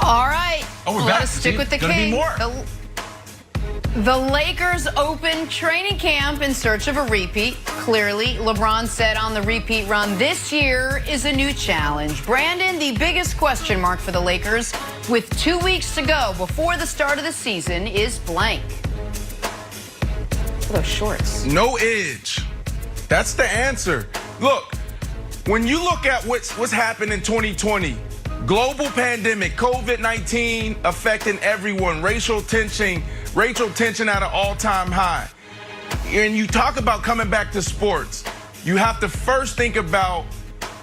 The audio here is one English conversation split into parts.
All right. Oh, we're Let back. us stick with the Gonna king. be more. The Lakers open training camp in search of a repeat. Clearly, LeBron said on the repeat run this year is a new challenge. Brandon, the biggest question mark for the Lakers with 2 weeks to go before the start of the season is blank. Those shorts. No edge. That's the answer. Look, when you look at what's happened in 2020, global pandemic, COVID-19 affecting everyone, racial tension at an all-time high. And you talk about coming back to sports, you have to first think about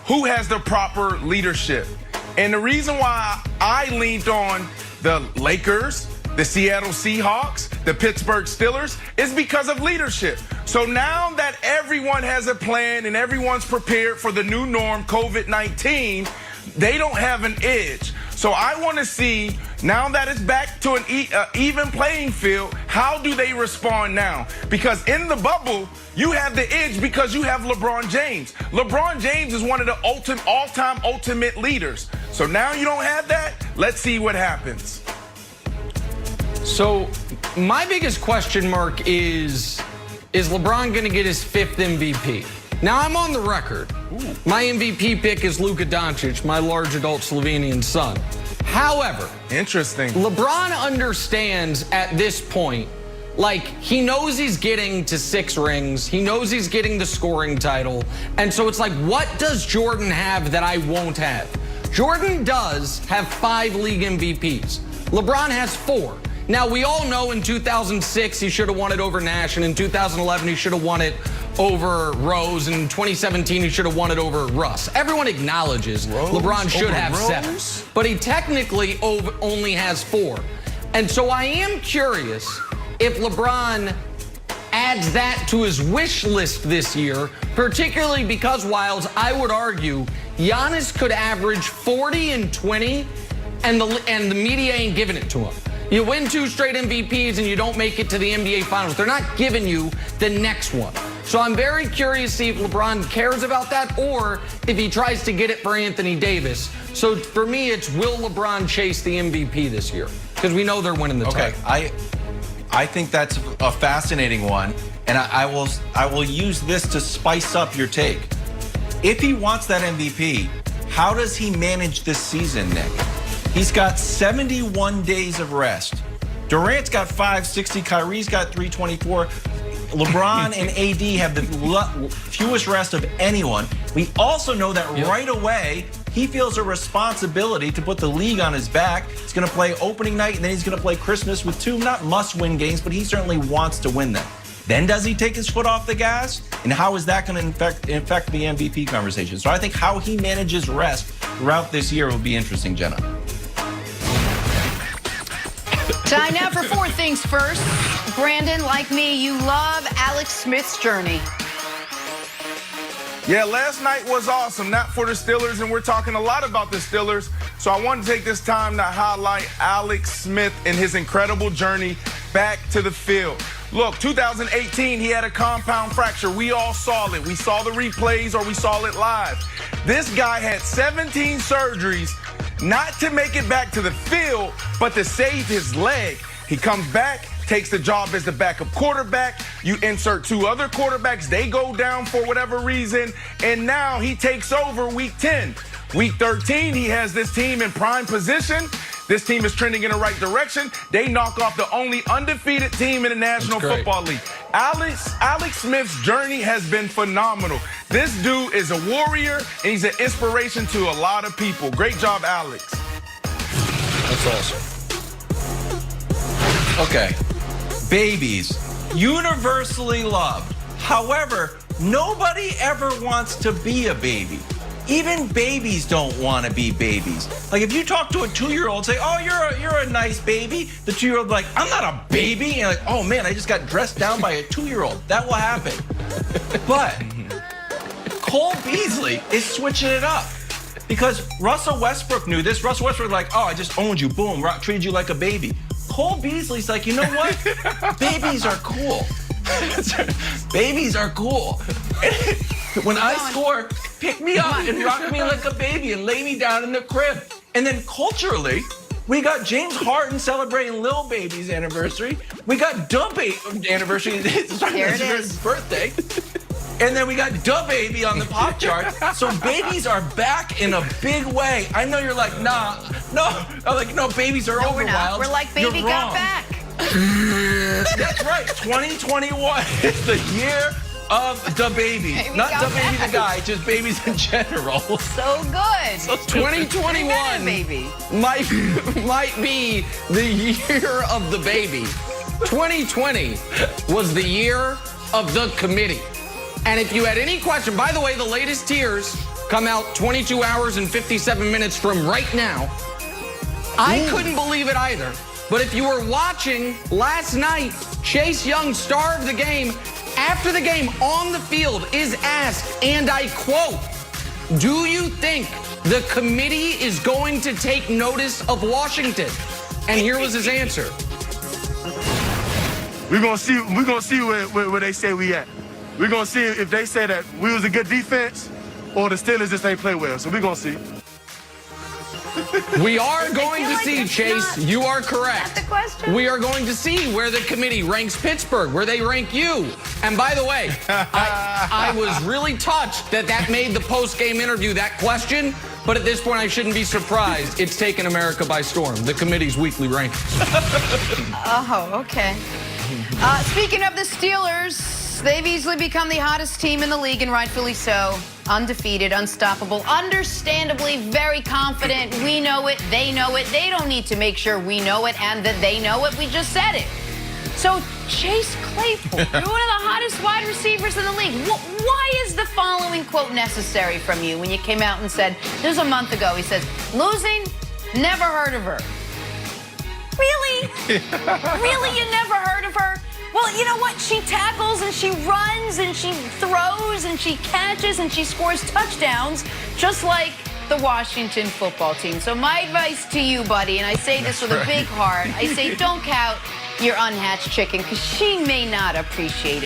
who has the proper leadership. And the reason why I leaned on the Lakers, the Seattle Seahawks, the Pittsburgh Steelers is because of leadership. So now that everyone has a plan and everyone's prepared for the new norm, COVID-19, they don't have an edge. So I want to see, now that it's back to an even playing field, how do they respond now? Because in the bubble, you have the edge because you have LeBron James. LeBron James is one of the all-time ultimate leaders. So now you don't have that. Let's see what happens. So my biggest question mark is LeBron going to get his 5th MVP? Now, I'm on the record. My MVP pick is Luka Doncic, my large adult Slovenian son. However, interesting. LeBron understands at this point, like, he knows he's getting to 6 rings. He knows he's getting the scoring title. And so it's like, what does Jordan have that I won't have? Jordan does have 5 league MVPs. LeBron has 4. Now, we all know in 2006 he should have won it over Nash, and in 2011 he should have won it over Rose, and in 2017 he should have won it over Russ. Everyone acknowledges LeBron should have 7, but he technically only has 4. And so I am curious if LeBron adds that to his wish list this year, particularly because, Wilds, I would argue Giannis could average 40 and 20, and the media ain't giving it to him. You win 2 straight MVPs and you don't make it to the NBA Finals. They're not giving you the next one. So I'm very curious to see if LeBron cares about that or if he tries to get it for Anthony Davis. So for me, it's will LeBron chase the MVP this year? Because we know they're winning the title. I think that's a fascinating one, and I will use this to spice up your take. If he wants that MVP, how does he manage this season, Nick? He's got 71 days of rest. Durant's got 560. Kyrie's got 324. LeBron and AD have the fewest rest of anyone. We also know that right away, he feels a responsibility to put the league on his back. He's going to play opening night, and then he's going to play Christmas with 2 not must-win games, but he certainly wants to win them. Then does he take his foot off the gas? And how is that going to affect the MVP conversation? So I think how he manages rest throughout this year will be interesting, Jenna. Time now for 4 things first. Brandon, like me, you love Alex Smith's journey. Yeah, last night was awesome, not for the Steelers, and we're talking a lot about the Steelers. So I want to take this time to highlight Alex Smith and his incredible journey back to the field. Look, 2018, he had a compound fracture. We all saw it. We saw the replays or we saw it live. This guy had 17 surgeries, not to make it back to the field, but to save his leg. He comes back, takes the job as the backup quarterback. You insert 2 other quarterbacks. They go down for whatever reason. And now he takes over week 10. Week 13, he has this team in prime position. This team is trending in the right direction. They knock off the only undefeated team in the National Football League. Alex Smith's journey has been phenomenal. This dude is a warrior, and he's an inspiration to a lot of people. Great job, Alex. That's awesome. Okay. Babies, universally loved. However, nobody ever wants to be a baby. Even babies don't want to be babies. Like if you talk to a 2-year-old, say, "Oh, you're a nice baby," the 2-year-old like, "I'm not a baby." And you're like, "Oh man, I just got dressed down by a 2-year-old." That will happen. But Cole Beasley is switching it up because Russell Westbrook knew this. Russell Westbrook was like, "Oh, I just owned you. Boom, treated you like a baby." Cole Beasley's like, "You know what? Babies are cool. Babies are cool. When I score, pick me up and rock me like a baby and lay me down in the crib." And then culturally, We got James Harden celebrating Lil Baby's anniversary. We got Baby anniversary. There it his is. birthday. And then we got Baby on the pop chart. So babies are back in a big way. I know you're like, nah, no. I'm like, no, babies are over, We're not. Wild. We're like, baby You're got wrong. back. That's right. 2021 is the year of Baby. Baby Not got Baby back. the guy, just babies in general. So good. 2021 baby. might be the year of the baby. 2020 was the year of the committee. And if you had any question, by the way, the latest tiers come out 22 hours and 57 minutes from right now. I couldn't believe it either. But if you were watching last night, Chase Young, star of the game, after the game on the field is asked, and I quote, "Do you think the committee is going to take notice of Washington?" And here was his answer. We're gonna see where they say we at. We're gonna see if they say that we was a good defense or the Steelers just ain't play well. So we're gonna see. We are going feel to like see, it's Chase. not- You are correct. That's the question. We are going to see where the committee ranks Pittsburgh, where they rank you. And by the way, I was really touched that made the post-game interview that question. But at this point, I shouldn't be surprised. It's taken America by storm. The committee's weekly rankings. Oh, okay. Speaking of the Steelers, they've easily become the hottest team in the league, and rightfully so. Undefeated, unstoppable, understandably very confident. We know it, they know it. They don't need to make sure we know it and that they know it. We just said it. So, Chase Claypool, you're one of the hottest wide receivers in the league. Why is the following quote necessary from you when you came out and said, this was a month ago, he says, losing, never heard of her. Really? Really, you never heard of her? Well, you know what? She tackles and she runs and she throws and she catches and she scores touchdowns, just like the Washington football team. So my advice to you, buddy, and I say this with a big heart, I say don't count your unhatched chicken because she may not appreciate it.